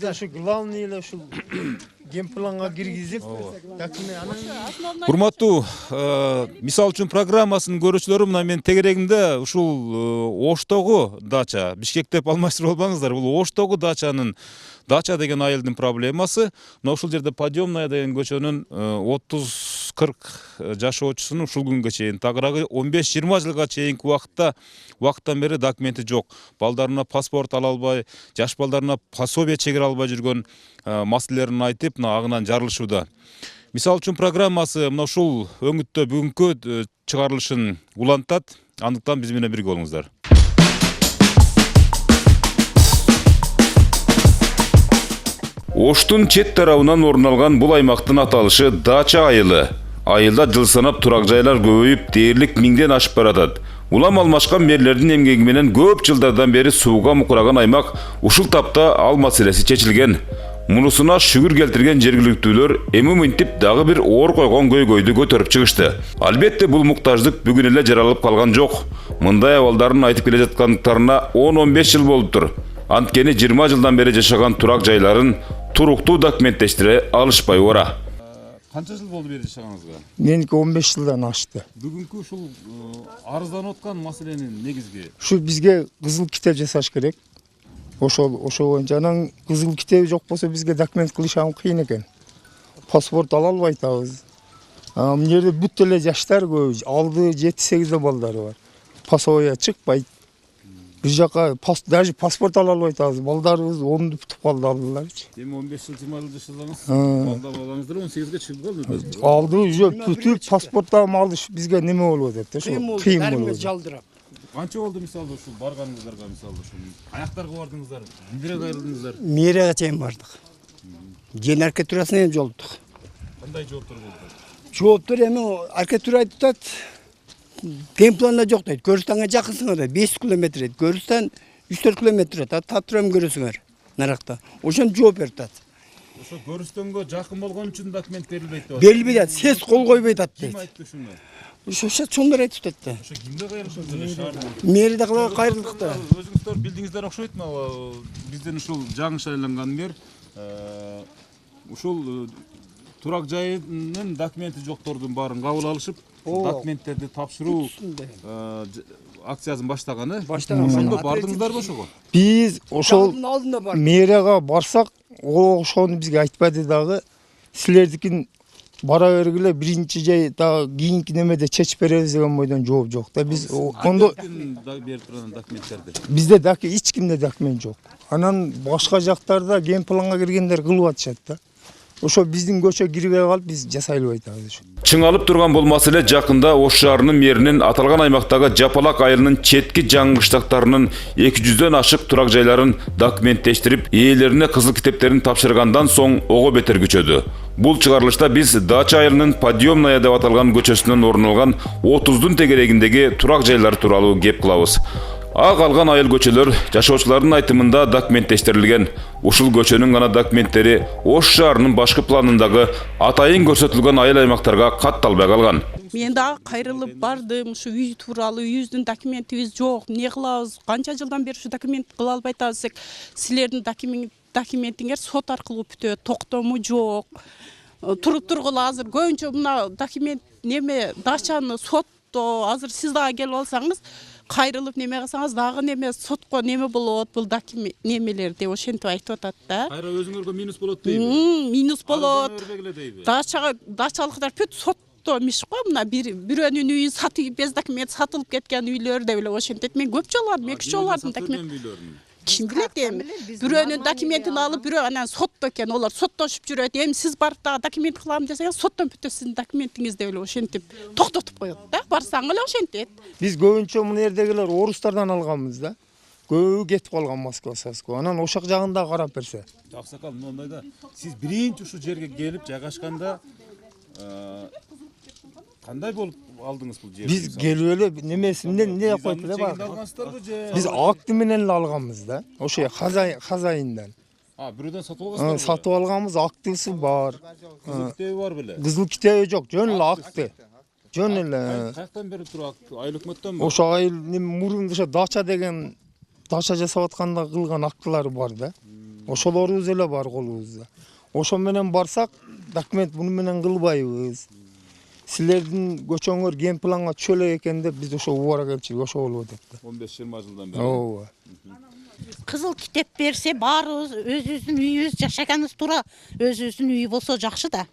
ошо главный эле ушул генпланга киргизип, Урматтуу, мисал үчүн программасынын көрүүчүлөрү, мына мен тегерегимде ушул Оштогу дача, Бишкек деп алмаштырып албаңыздар, бул Оштогу дача деген айылдын проблемасы. Мына ушул жерде Подъемная деген көчөнүн 30-40 жашоочусунун ушул күнгө чейин тагыраагы 15-20 жылга чейинки убакыттан бери документи жок. Балдарына паспорт ала албай, жаш балдарына пособие чегире албай жүргөн маселелерин айтып, мына агынан жарылышууда. Мисал үчүн программасы мына ушул өңүттө бүгүнкү чыгарылышын улантат. Андыктан биз менен бирге болуңуздар. Оштун чет тарабынан орун алган бул аймактын аталышы Дача айылы. Айылда жыл санап турак жайлар көбөйүп, дээрлик 1000ден ашып баратат. Улам алмашкан мэрлердин эмгеги менен көп жылдардан бери сууга мукураган аймак ушул тапта ал маселеси чечилген. Мунусуна шүгүр келтирген жергиликтүүлөр эми мынтип дагы бир оор койгон көйгөйдү көтөрүп чыгышты. Албетте бул муктаждык бүгүн эле жаралып калган жок. Мындай абалдарын айтып келе жаткандыктарына 10-15 жыл болуптур. Анткени 20 жылдан бери жашаган турак жайларын туруктуу документтештире алышпай ора. Канча жыл болду бери жашаганыңызга? Меники 15 жылдан ашты. Бүгүнкү ушул арызданып аткан маселенин негизги Ушу бизге кызыл китеп жасаш керек. Ошо боюнча анан кызыл китеби жок болсо бизге документ кылышам кыйын экен. Паспорт ала албай атабыз. Мына жерде бүт эле жаштар көп, алды 7-8 балдары бар. Пособие чыкпайт. Бир жака даже паспорт ала албай атабыз. Балдарыбыз 10 бүтүп калды алдыларчы. Эми 15 жыл 20 жыл жашасаңыз, балдарыңыздар 18ге чыгып калды. Алды уже бүтүп паспорттан алыш бизге неме болуп атат да, ошо кыйын болду. Канча болду мисалы ушул барганыңыздарга, мисалы ушул аяктарга бардыңыздар, билдирек айрылдыңыздар? Мэрияга чейин бардык. Жен архитектурасына жолдук. Кандай жооптор болду? Жооптор эми архитектура айтып атат. Генпланда жок дейт. Көрүстанга жакынсыңар дейт. 5 километр дейт. Көрүстан 3-4 километр дейт. Таптырам көрөсүңөр наракта. Ошон жооп берип атат. Ошо көрүстөнгө жакын болгон үчүн документ берилбейт деп. Берилбейт. Сес кол койбойт атат дейт. Ким айтты ушуну? Ошо чоңдор айтып атат да. Ошо кимге кайрылышат эле шаардын? Мэрияда кайрылдык да. Өзүңүздөр билдиңиздер окшойт му? Бизден ушул жаңы шайланган мэр ушул турак жайынын документи жоктордун баарын кабыл алышып, документтерди тапшыруу акциясын баштаганы. Ошондо бардыңыздарбы ошого? Биз ошол мэрияга барсак, ошону бизге айтпады дагы. Силердикин бара бергиле биринчи жай дагы кийинки немеде чечип беребиз деген бойдон жооп жок да. Биз ондо берип турган документтерди. Бизде эч кимде документ жок. Анан башка жактарда генпланга киргендер кылып атышат да. Ошо биздин көчө кирбей калып биз жасай албай атабыз. Чыңалып турган бул маселе жакында Ош шаарынын мэринин аталган аймактагы Жапалак айылынын четки жаңы кыштактарынын 200дөн ашык турак жайларын документтештирип, ээлерине кызыл китептерин тапшыргандан соң ого бетер күчөдү. Бул чыгарылышта биз Дача айылынын Подъемная деп аталган көчөсүнөн орун алган 30дун тегерегиндеги турак жайлар тууралуу кеп кылабыз. Калган айыл көчөлөр жашоочулардын айтымында документтештирилген. Ушул көчөнүн гана документтери Ош шаарынын башкы планындагы атайын көрсөтүлгөн айыл аймактарга катталбай калган. Мен дагы кайрылып бардым, ушу үй тууралуу, үйүбүздүн документибиз жок. Эмне кылабыз? Канча жылдан бери ушу документ кыла албай атабыз. Силердин документиңер сот аркылуу бүтөт, токтому жок. Туруп тургула азыр көбүнчө мына документ неме дачаны сотто азыр сиз дагы келип алсаңыз кайрылып неме кылсаңыз дагы неме сотко неме болот бул документ немелер деп ошентип айтып атат да. Кайра өзүңөргө минус болот дейби? Минус болот. Дачалыктар бүт сотто эмиш го, мына бирөөнүн үйүн сатып без документ сатылып кеткен үйлөр деп эле ошентет. Мен көп жолладым, 2 жолладым документ. Ким билет эми? Бирөөнүн документин алып, бирөө анан сотто экен, олар соттошуп жүрөт. Эми сиз барып дагы документ кылам десеңиз, соттон бүтөт сиздин документиңиз деп эле ошентип токтотуп коет да. Барсаң эле ошентет. Биз көбүнчө мына жердегилер орустардан алганбыз да. Көбү кетип калган Москва, Саско. Анан ошак жагында карап берсе. Аксакал, мондайда сиз биринчи ушу жерге келип жайгашканда кандай болуп алдыңыз бул жерди? Биз келип эле немесинен не койду да баг. Биз акты менен эле алганбыз да. Ошо хозяиндан. Бирөөдөн сатып алгансызбы? Сатып алганбыз, актысы бар. Кызыл китеби бар беле? Кызыл китеби жок, жөн эле акты. Жөн эле. Каяктан бери туруп айыл өкмөттөнбү? Ошо айыл мурун ошо дача деген дача жасап атканда кылган актылары бар да. Ошолорубуз эле бар колубузда. Ошо менен барсак, документ буну менен кылбайбыз. Силердин көчөңөр ген планга чөлө экен деп биз ошо убара кемчилик ошо болуп атат. 15-20 жылдан бeri. Ооба. Кызыл китеп берсе баарыбыз өзүбүздүн үйүбүз жашаганыбыз туура өзүбүздүн үй болсо жакшы да.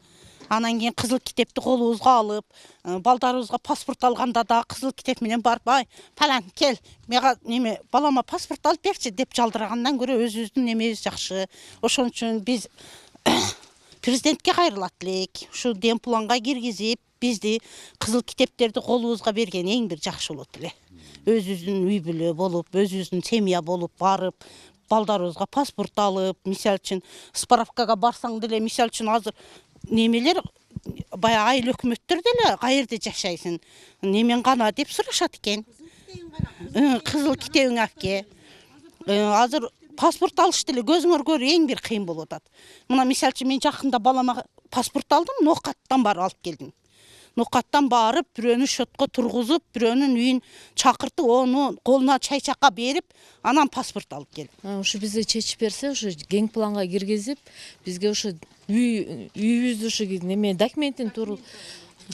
Анан кийин кызыл китепти колубузга алып, балдарыбызга паспорт алганда да кызыл китеп менен барып, ай, палан кел, мага неме балама паспорт алып берчи деп жалдырагандан көрө өзүбүздүн немебиз жакшы. Ошон үчүн биз президентке кайрылат элек. Ушу демпланга киргизип, бизди кызыл китептерди колубузга берген эң бир жакшы болот эле. Өзүбүздүн үй бүлө болуп, өзүбүздүн семья болуп барып, балдарыбызга паспорт алып, мисал үчүн справкага барсаң деле, мисал үчүн азыр немелер бая айыл өкмөттөр деле каерде жашайсың, немен гана деп сурашат экен. Кызыл китебиң апке. Азыр паспорт алыш деле көзүңөр көрүү эң бир кыйын болуп атат. Мына мисал үчүн мен жакында балама паспорт алдым, Нокаттан барып алып келдим. Нокаттан барып, бирөөнү шотко тургузуп, бирөөнүн үйүн чакыртып, onu колуна чай чакка берип, анан паспорт алып келдим. Ушу бизге чечип берсе, ушу кең планга киргизип, бизге ушу үйүбүздү ушу неме документин туруп,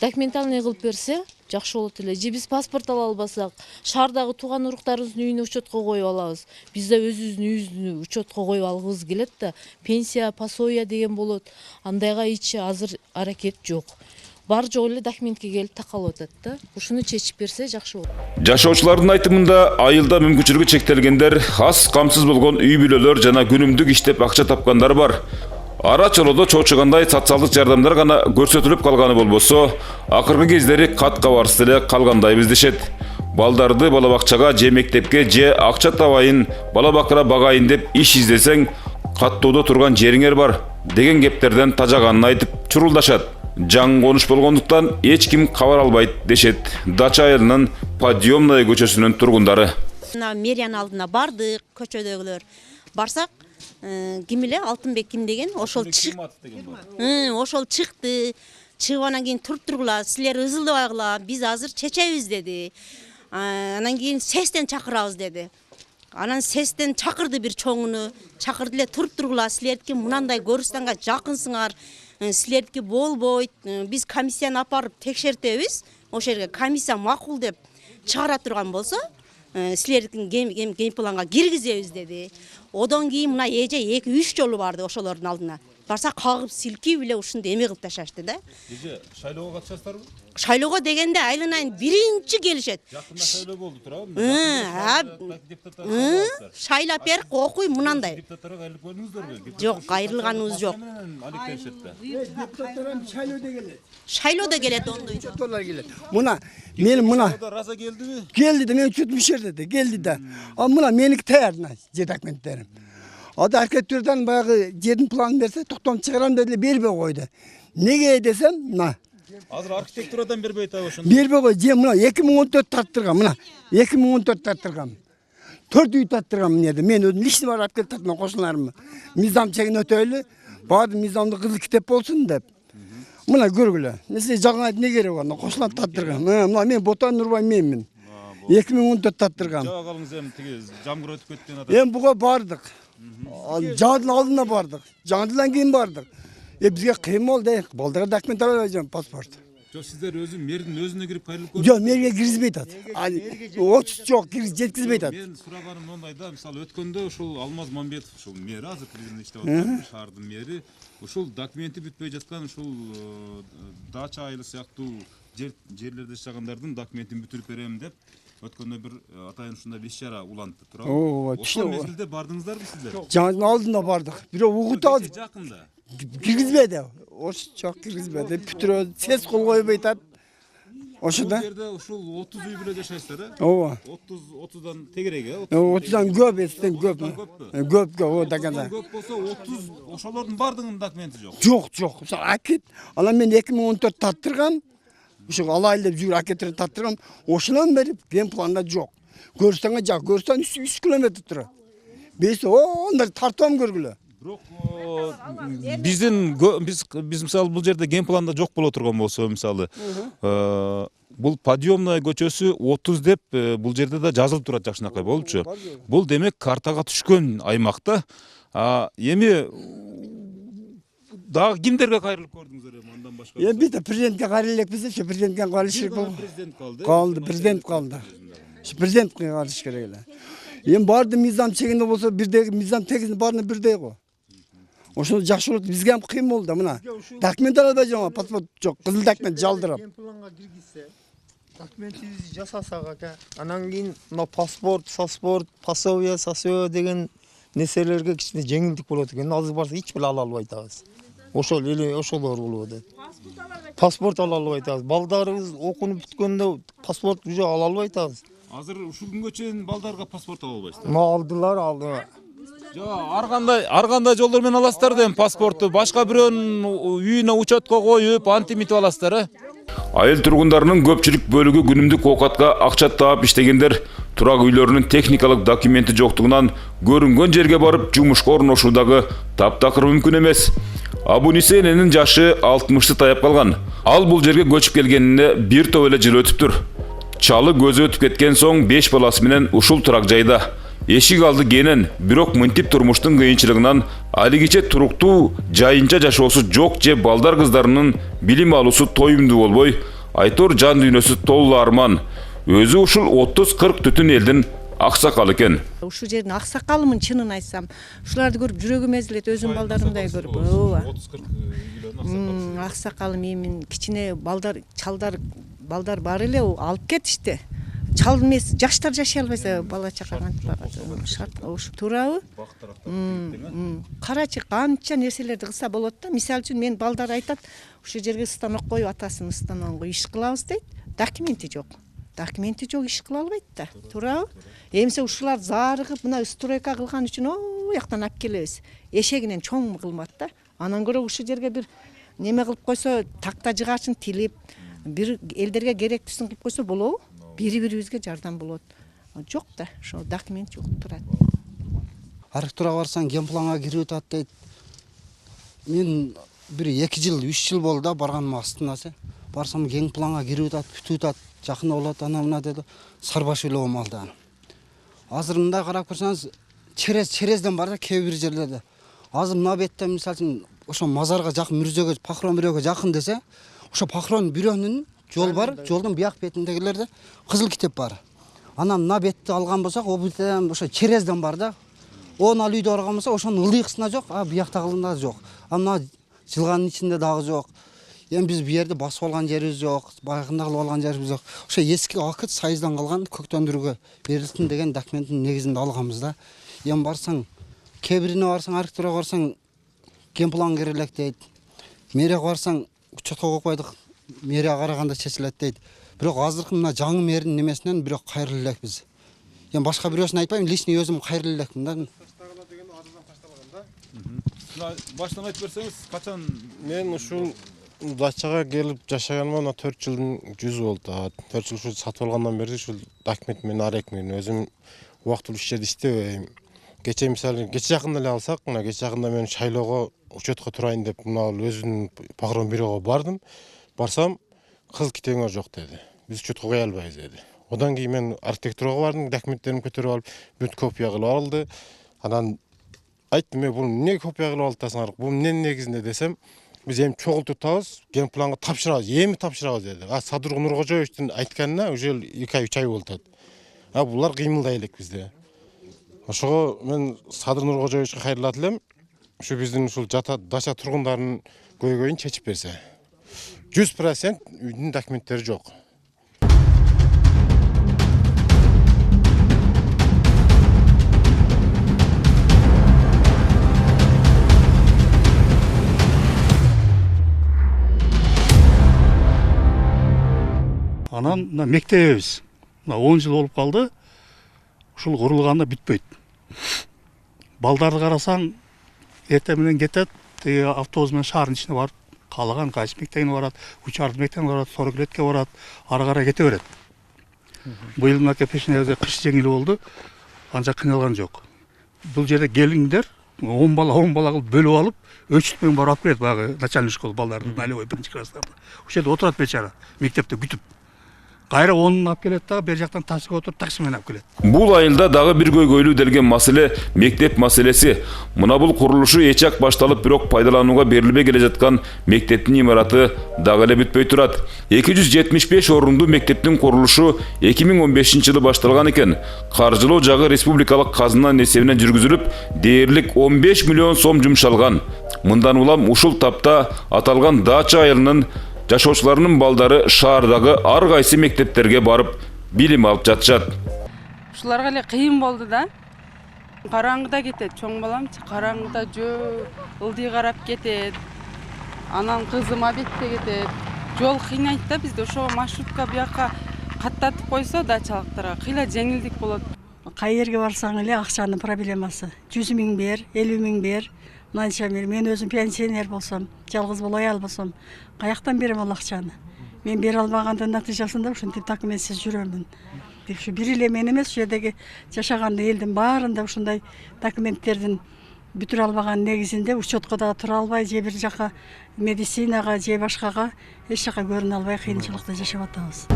документальный кылып берсе, жакшы болот эле. Же биз паспорт ала албасак, шаардагы тууган уруктарыбыздын үйүнө учетко коюп алабыз. Биз да өзүбүздүн үйүбүздү учетко коюп алгыбыз келет да. Пенсия, пособие деген болот. Андайга ичи азыр аракет жок. Бар жок эле документке келип такалып атат да. Ушуну чечип берсе жакшы болот. Жашоочулардын айтымында айылда мүмкүнчүлүгү чектелгендер, аз камсыз болгон үй бүлөлөр жана күнүмдүк иштеп акча тапкандар бар. Ара чолодо чоочугандай социалдык жардамдар гана көрсөтүлүп калганы болбосо, акыркы кездери кат кабарсыз эле калгандайбыз дешет. Балдарды бала бакчага же мектепке же акча табайын, бала бакыра багайын деп иш издесең, каттоодо турган жериңер бар деген кептерден тажаганын айтып чурулдашат. Жаң конуш болгондуктан эч ким кабар албайт дешет Дача айылынын Подъемная көчөсүнүн тургундары. Мэриянын алдына бардык, көчөдөгүлөр. Барсак, ким эле Алтынбек ким деген, ошол ошол чыкты. Чыгып анан кийин туруп силер ызылдабагыла, биз азыр чечебиз деди. Анан кийин СЭСтен чакырабыз деди. Анан СЭСтен чакырды бир чоңуну, чакырды эле туруп силердики мынандай Көрүстанга жакынсыңар. Силердики болбойт, биз комиссияны апарып текшертебиз. Ошол жерге комиссия макул деп чыгара турган болсо, силердин ген планга киргизебиз деди. Одон кийин мына эже 2-3 жолу барды ошолордун алдына. Барса кагып силкип эле ушундай эме кылып ташашты да. Эже шайлоого катышасыздарбы? Шайлоого дегенде айылынан биринчи келишет. Жакында шайлоо болду туурабы? Шайлап берип окуй мынандай. Депутаттарга кайрылып көрдүңүздөрбү? Жок, кайрылганыбыз жок. Депутаттар шайлоодо келет. Шайлоодо келет ондой. Депутаттар келет. Мына мен мына Раза келдиби? келди да мен чөтмүш жерде келди да. А мына меники таяр мына же документтерим. Ада архитектурдан баягы жердин планын берсе, токтом чыгарам деди, бербей койду. Неге десем, мына Азыр архитектурадан бербей атабы ошондо. бербей кой, же мына 2014 тарттырган, мына 2014 тарттырган. 4 үй тарттырган мынеде. Мен өзүм личный барып алып келип тарттым кошуналарымы. Мизам чегин өтөйлү, баарды мизамды кызыл китеп болсун деп. Мына көргүлө. Несе жагын айт, не керек бар? Кошулар тарттырган. Мына мен Ботан Нурбай менмин. 2014 тарттырган. Жаба калыңыз эми тиги жамгыр өтүп кеткен адам. Эми буга бардык. Жаадын алдына бардык. Жаадынан кийин бардык. Бизге кыйын болду, балдарга документ ала албайм, паспорт. Жок, сиздер мэрдин өзүнө кирип кайрылып көрдүңүзбү? Жок, мэрге киргизбей атат. Очук жок, жеткизбей атат. Мен сураганым мондай да, мисалы өткөндө ушул Алмаз Мамбетов, ушул мэр азыр президент иштеп атат, шаардын мэри, ушул документи бүтпөй жаткан ушул Дача айылы сыяктуу жерлерде жашагандардын документин бүтүрүп берем деп өткөндө бир атайын ушундай иш-чара улантты туурабы? Ошол мезгилде бардыңыздарбы сиздер? Жаңы алдында бардык. Бирок угут алып Жакында. киргизбеди. Ош жок киргизбеди. Бүтүрө сес кол койбой атат. Ошода. Бул жерде ушул 30 үй бүлө жашайсыздар, э? Ооба. 30дан тегерек, э? 30дан көп эстен көп. Көп, о даганда. Көп болсо 30 ошолордун бардыгынын документи жок. Жок. Акет. Анан мен 2014 тарттыргам. Ушул алайыл деп жүгүр акеттер тарттыргам. Ошонан бери ген планда жок. Көрүстанга жак, Көрүстан 3 километр турат. Биз ондар тартам көргүлө. Бирок биз мисалы бул жерде ген планда жок боло турган болсо, мисалы бул Подъемная көчөсү 30 деп бул жерде да жазылып турат жакшынакай болупчу. Бул демек картага түшкөн аймакта. Эми дагы кимдерге кайрылып көрдүңүздөр эми андан башка? Эми биз да президентке кайрылып элекпиз, ошо президентке кайрылыш керек болду. Президент калды. Калды, президент калды. Ошо президентке кайрылыш керек эле. Эми баарды мыйзам чегинде болсо бирдей, мыйзам тегинде баарына бирдей го. Ошону жакшы болот. Бизге ham кыйын болду да мына. Документ албай жүрөм, паспорт жок, кызыл документ жалдырап. Планга киргизсе, документибизди жасасак ака, анан кийин мына паспорт, пособие, деген нерселерге кичине жеңилдик болот экен. Азыр барса эч бир ала албай атабыз. Ошол эле ошолор болуп атат. Паспорт ала албай атабыз. Балдарыбыз окунуп бүткөндө паспорт уже ала албай атабыз. Азыр ушул күнгө чейин балдарга паспорт ала албайсыздар. Алдылар. Жок, ар кандай жолдор менен аласыздар да эми паспортту. Башка бирөөнүн үйүнө учетко коюп, антимитип аласыздар, э? Айыл тургундарынын көпчүлүк бөлүгү күнүмдүк оокатка акча таап иштегендер турак үйлөрүнүн техникалык документи жоктугунан көрүнгөн жерге барып жумушка орношуу дагы таптакыр мүмкүн эмес. Абуниса эненин жашы 60-ты таяп калган. Ал бул жерге көчүп келгенине бир топ эле жыл өтүптүр. Чалы көзү өтүп кеткен соң 5 баласы менен ушул турак жайда эшик алды кенен, бирок мынтип турмуштун кыйынчылыгынан алигиче туруктуу жайынча жашоосу жок же балдар кыздарынын билим алуусу тоюмдуу болбой, айтор жан дүйнөсү толуу арман. Өзү ушул 30-40 түтүн элдин аксакал экен. Ушул жердин аксакалымын чынын айтсам. Ушуларды көрүп жүрөгүм эзилет, өзүм балдарымдай көрүп. Ооба. 30-40 аксакалым эмин кичине балдар, чалдар, балдар бар эле алып кетишти. Чал эмес, жаштар жашай албайса, бала чака кантип багат? Шарт ушу туурабы? Карачы канча нерселерди кылса болот да. Мисалы үчүн мен балдар айтат, ушул жерге станок коюп, атасын станогун коюп иш кылабыз дейт. Документи жок. Документи жок иш кыла албайт да. Туурабы? Эмсе ушулар зарыгып, мына стройка кылган үчүн о жактан алып келебиз. Эшегинен чоң кылмат да. Анан көрө ушул жерге бир неме кылып койсо, такта жыгачын тилип, бир элдерге керектүүсүн кылып койсо болобу? Бири-бирибизге жардам болот. Жок да, ошо документ жок турат. Архитектурага барсаң, генпланга кирип атат дейт. Мен бир 2 жыл, 3 жыл болду да барганыма астынасы. Барсам генпланга кирип атат, бүтүп атат, жакында болот, ана мына деди. Сарбаш эле болмалды. Азыр мындай карап көрсөңүз, черезден бар да кээ бир жерлерде. Азыр мына бетте мисалы үчүн ошо мазарга жакын мүрзөгө, Пахрон бирөөгө жакын десе, ошо Пахрон бирөөнүн жол бар, жолдун бияк бетиндегилерде кызыл китеп бар. Анан мына бетти алган болсак, о беттен ошо черезден бар да. Оны ал үйдө барган болсо, ошонун ылыйкысына жок, бияктагылында жок. Мына жылганын ичинде дагы жок. Эми биз бу жерде басып алган жерибиз жок, баягында кылып алган жерибиз жок. Ошо эски акыт сайыздан калган көктөндүрүүгө берилсин деген документтин негизинде алганбыз да. Эми барсаң, кээ бирине барсаң, архитектурага барсаң, генплан керек элек дейт. Мэрияга барсаң, учетко коюп койдук. Мэрия караганда чечилет дейт. Бирок азыркы мына жаңы мэрдин немесинен бирок кайрылып элекпиз. Эми башка бирөөсүн айтпайм, личный өзүм кайрылып элекмин да. Баштан айтып берсеңиз, качан? Мен ушул дачага келип жашаганыма 4 жылдын 100 болду. 4 жыл ушул сатып алгандан бери ушул документ менен арекмин. Өзүм убактылуу иш жерде иштебейм. Кече мисалы, кече жакында эле алсак, мына кече жакында мен шайлоого учетко турайын деп мына өзүнүн Пахрон бирөөгө бардым. Барсам, кызыл китебиңер жок деди. Биз учетко кое албайбыз деди. Одан кийин мен архитектурага бардым, документтеримди көтөрүп алып, бүт копия кылып алды. Анан айттым, мен бул эмне копия кылып алдыңар? Бул эмненин негизинде десем, биз эми чогултуп атабыз, генпланга тапшырабыз, эми тапшырабыз деди. Садыр Нуркожоевичтин айтканына уже 2 ай 3 ай болду. Булар кыймылдай элек бизде. Ошого мен Садыр Нуркожоевичке кайрылат элем. Ушу биздин ушул дача тургундарынын көйгөйүн чечип берсе. 100% үйдүн документтери жок. Анан мектебибиз 10 жыл болуп калды. Ушул курулганда бүтпөйт. Балдарды карасаң, эртең менен кетет, автобус менен шаардын ичине барып, каалаган кайсы мектебине барат, учарды мектебине барат, 40 летке барат, ары карай кете берет. Быйыл мына пешенеде кыш жеңил болду, анча кыйналган жок. Бул жерде келиңдер, 10 бала кылып бөлүп алып, өчүт менен барып келет баягы начальник школа балдарды, налевой 1-класстарды. Ошол жерде отурат бечара, мектепте күтүп. кайра онун алып келет дагы бер жактан таксиге отуруп такси менен алып келет. Бул айылда дагы бир көйгөйлүү делген маселе мектеп маселеси. Мына бул курулушу эчак башталып, бирок пайдаланууга берилбей келе жаткан мектептин имараты дагы эле бүтпөй турат. 275 орунду мектептин курулушу 2015-жылы башталган экен. Каржылоо жагы республикалык казынанын эсебинен жүргүзүлүп, дээрлик 15 миллион сом жумшалган. Мындан улам ушул тапта аталган дача айылынын жашоочуларынын балдары шаардагы ар кайсы мектептерге барып билим алып жатышат. Ушуларга эле кыйын болду да. Караңгыда кетет, чоң баламчы караңгыда ылдый карап кетет. Анан кызым обедте кетет. Жол кыйнайт да бизде, ошо маршрутка буяка каттатып койсо дачалыктарга кыйла жеңилдик болот. Кай жерге барсаң эле акчанын проблемасы. 100 миң бер, 50 миң бер. Мынанча бер, мен өзүм пенсионер болсом, жалгыз бала аял болсом, каяктан берем ал акчаны? Мен бере албагандын натыйжасында ушинтип документсиз жүрөмүн. Ушу бир эле мен эмес, ушул жердеги жашаган элдин баарында ушундай документтердин бүтүрө албаган негизинде учетко да тура албай, же бир жака медицинага, же башкага эч жака көрүнө албай кыйынчылыкта жашап атабыз.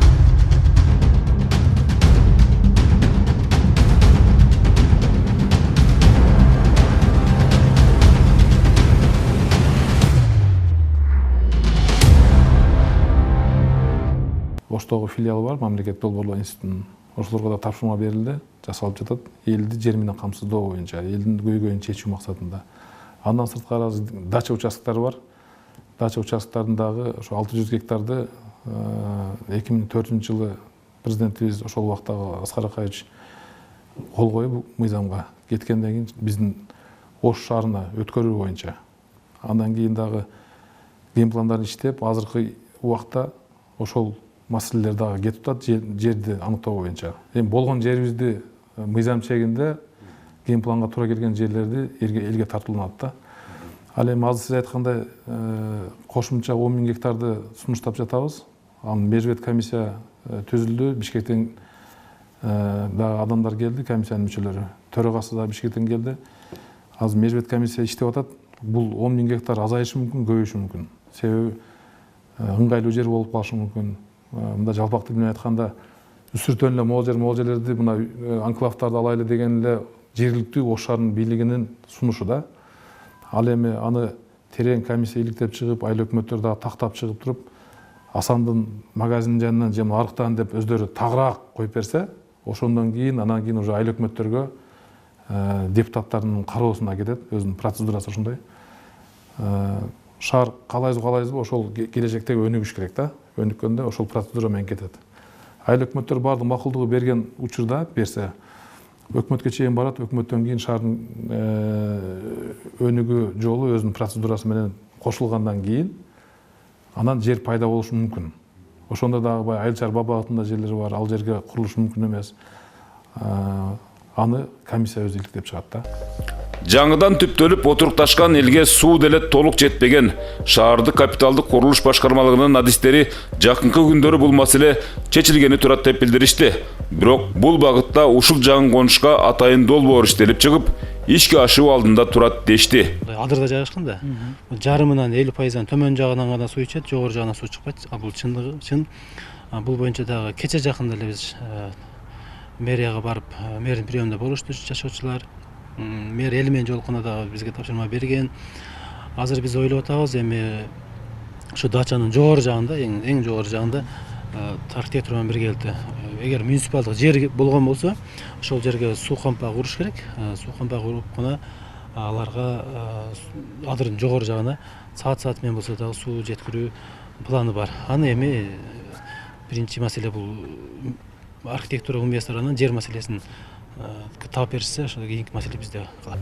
Оштогу филиалы бар, мамлекет долбоорлоо институтунун. Ошолорго да тапшырма берилди, жасалып жатат. Элди жер менен камсыздоо боюнча, элдин көйгөйүн чечүү максатында. Андан сырткары дача участкалары бар. Дача участкаларындагы ошо 600 гектарды 2004-жылы президентибиз ошол убактагы Аскар Акаевич кол коюп мыйзамга кеткенден кийин биздин Ош шаарына өткөрүү боюнча. Андан кийин дагы генпландарын иштеп, азыркы убакта ошол маселелер дагы кетип атат, жерди аныктоо боюнча. Эми болгон жерибизди мыйзам чегинде генпланга туура келген жерлерди элге тартууланат да. Ал эми азыр сиз айткандай кошумча 10 миң гектарды сунуштап жатабыз. Анын межбет комиссия түзүлдү. Бишкектен дагы адамдар келди, комиссиянын мүчөлөрү. Төрагасы да Бишкектен келди. Азыр межбет комиссия иштеп атат. Бул 10 миң гектар азайышы мүмкүн, көбөйүшү мүмкүн. Себеби ыңгайлуу жер болуп калышы мүмкүн. Мында жалпак тил менен айтканда үстүртөн эле моолжерлерди мына анклавдарды алайлы деген эле жергиликтүү Ош шаарынын бийлигинин сунушу да. Ал эми аны терең комиссия иликтеп чыгып, айыл өкмөттөр дагы тактап чыгып туруп, Асандын магазинин жанынан же арыктан деп өздөрү тагыраак коюп берсе, ошондон кийин анан кийин уже айыл өкмөттөргө депутаттардын кароосуна кетет, өзүнүн процедурасы ошондой. Шаар калайбызбы, ошол келечектеги өнүгүш керек да. Өнүккөндө ошол процедура менен кетет. Айыл өкмөттөр баардык макулдугу берген учурда берсе, өкмөткө чейин барат, өкмөттөн кийин шаардын өнүгүү жолу өзүнүн процедурасы менен кошулгандан кийин анан жер пайда болушу мүмкүн. Ошондо дагы бай айыл чарба багытында жерлер бар, ал жерге курулуш мүмкүн эмес. Аны комиссия өзү иликтеп чыгат да. Жаңыдан түптөлүп отурукташкан элге суу деле толук жетпеген. Шаардык капиталдык курулуш башкармалыгынын адистери жакынкы күндөрү бул маселе чечилгени турат деп билдиришти. Бирок бул багытта ушул жаңы конушка атайын долбоор иштелип чыгып, ишке ашуу алдында турат дешти. Адырда жайгашкан да. Жарымынан 50%дан төмөн жагынан гана суу ичет, жогору жагынан суу чыкпайт. Бул чын. Бул боюнча дагы кече жакында эле биз мэрияга барып, мэрдин приемунда болушту жашоочулар. Мэр эл менен жолукканда дагы бизге тапшырма берген. Азыр биз ойлоп атабыз, эми ушу дачанын жогору жагында, эң жогору жагында архитектор менен биргеликте эгер муниципалдык жер болгон болсо, ошол жерге суу кампа куруш керек. Суу кампа куруп гана аларга адырдын жогору жагына саат менен болсо дагы суу жеткирүү планы бар. Аны эми биринчи маселе бул архитектура инвесторлорунун жер маселесин таап беришсе, ошол кийинки маселе бизде калат.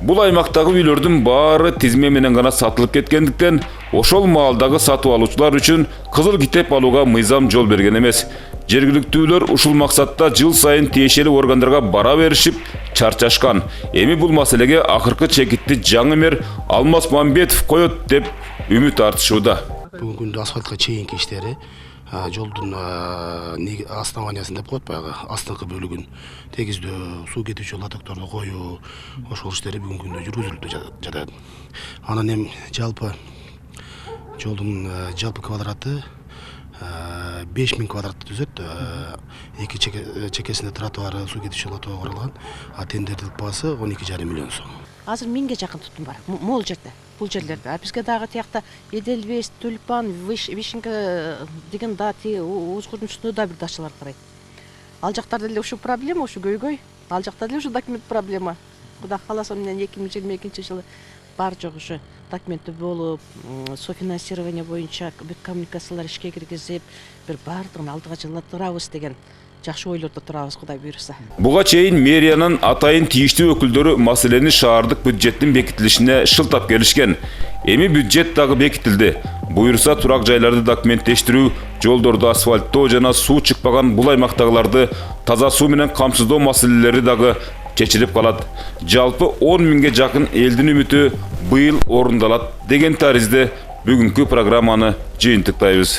Бул аймактагы үйлөрдүн баары тизме менен гана сатылып кеткендиктен, ошол маалдагы сатып алуучулар үчүн кызыл китеп алууга мыйзам жол берген эмес. Жергиликтүүлөр ушул максатта жыл сайын тиешелүү органдарга бара беришип, чарчашкан. Эми бул маселеге акыркы чекитти жаңы мэр Алмаз Мамбетов коет деп үмүт артышууда. Бүгүнкү күндө асфальтка чейинки иштери жолдун основаниясын деп коет, баягы астыңкы бөлүгүн тегиздөө, суу кетүүчү лотокторду коюу, ошол иштери бүгүнкү күндө жүргүзүлүп жатат. Анан эми жалпы жолдун жалпы квадраты 5000 квадратты түзөт. Эки чекесинде тротуары, суу кетүүчү лото курулган. Тендердик баасы 12,5 миллион сом. Азыр 1000ге жакын тутум бар. Мол жерде, бул жерлерде. А бизге дагы тиякта Эдельвейс, Тюльпан, Вишенка деген да узгурдун үстүндө да бир дачалар карайт. Ал жактарда эле ушу проблема, ушу көйгөй. Ал жакта эле ушу документ проблема. Кудай кааласа менен 2022-жылы бар жок ушу документи болуп, софинансирование боюнча бүт коммуникациялар ишке киргизип, бир бардыгын алдыга жылга турабыз деген жакшы ойлордо турабыз, Кудай буйруса. Буга чейин мэриянын атайын тийиштүү өкүлдөрү маселени шаардык бюджеттин бекитилишине шылтап келишкен. Эми бюджет дагы бекитилди. Буйруса турак жайларды документтештирүү, жолдорду асфальттоо жана суу чыкпаган бул аймактагыларды таза суу менен камсыздоо маселелери дагы чечилип калат. Жалпы 10 миңге жакын элдин үмүтү быйыл орундалат деген таризде бүгүнкү программаны жыйынтыктайбыз.